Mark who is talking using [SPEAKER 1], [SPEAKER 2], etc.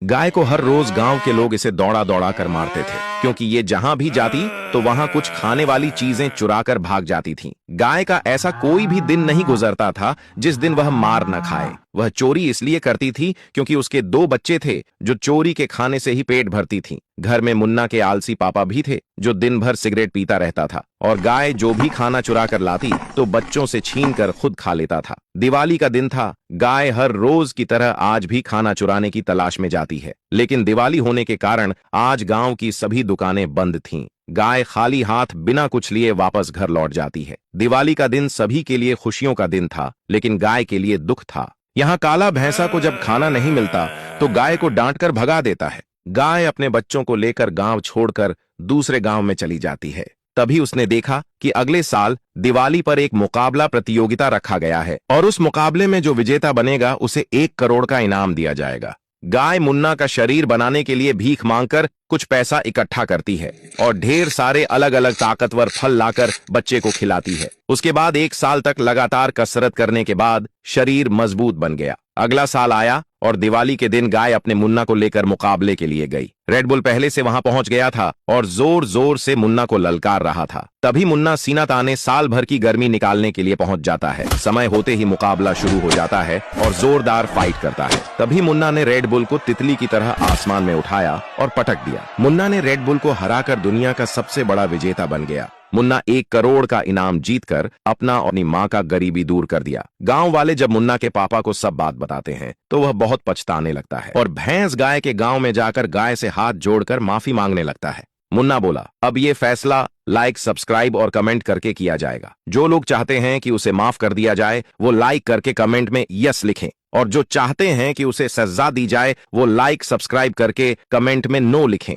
[SPEAKER 1] गाय को हर रोज गांव के लोग इसे दौड़ा दौड़ा कर मारते थे, क्योंकि ये जहां भी जाती तो वहां कुछ खाने वाली चीजें चुरा कर भाग जाती थीं। गाय का ऐसा कोई भी दिन नहीं गुजरता था जिस दिन वह मार न खाए। वह चोरी इसलिए करती थी क्योंकि उसके दो बच्चे थे जो चोरी के खाने से ही पेट भरती थीं। घर में मुन्ना के आलसी पापा भी थे जो दिन भर सिगरेट पीता रहता था, और गाय जो भी खाना चुरा कर लाती तो बच्चों से छीन कर खुद खा लेता था। दिवाली का दिन था। गाय हर रोज की तरह आज भी खाना चुराने की तलाश में जाती है, लेकिन दिवाली होने के कारण आज गांव की सभी दुकानें बंद थीं। गाय खाली हाथ बिना कुछ लिए वापस घर लौट जाती है। दिवाली का दिन सभी के लिए खुशियों का दिन था, लेकिन गाय के लिए दुख था। यहाँ काला भैंसा को जब खाना नहीं मिलता तो गाय को डांटकर भगा देता है। गाय अपने बच्चों को लेकर गांव छोड़कर दूसरे गांव में चली जाती है। तभी उसने देखा कि अगले साल दिवाली पर एक मुकाबला प्रतियोगिता रखा गया है, और उस मुकाबले में जो विजेता बनेगा उसे 1 करोड़ का इनाम दिया जाएगा। गाय मुन्ना का शरीर बनाने के लिए भीख मांगकर कुछ पैसा इकट्ठा करती है और ढेर सारे अलग अलग ताकतवर फल लाकर बच्चे को खिलाती है। उसके बाद 1 साल तक लगातार कसरत करने के बाद शरीर मजबूत बन गया। अगला साल आया और दिवाली के दिन गाय अपने मुन्ना को लेकर मुकाबले के लिए गई। रेड बुल पहले से वहां पहुंच गया था और जोर जोर से मुन्ना को ललकार रहा था। तभी मुन्ना सीना ताने साल भर की गर्मी निकालने के लिए पहुंच जाता है। समय होते ही मुकाबला शुरू हो जाता है और जोरदार फाइट करता है। तभी मुन्ना ने रेड बुल को तितली की तरह आसमान में उठाया और पटक दिया। मुन्ना ने रेड बुल को हराकर दुनिया का सबसे बड़ा विजेता बन गया। मुन्ना 1 करोड़ का इनाम जीतकर अपना और अपनी मां का गरीबी दूर कर दिया। गांव वाले जब मुन्ना के पापा को सब बात बताते हैं तो वह बहुत पछताने लगता है और भैंस गाय के गांव में जाकर गाय से हाथ जोड़कर माफी मांगने लगता है। मुन्ना बोला, अब ये फैसला लाइक, सब्सक्राइब और कमेंट करके किया जाएगा। जो लोग चाहते हैं कि उसे माफ कर दिया जाए वो लाइक करके कमेंट में यस लिखें, और जो चाहते हैं कि उसे सजा दी जाए वो लाइक, सब्सक्राइब करके कमेंट में नो लिखें।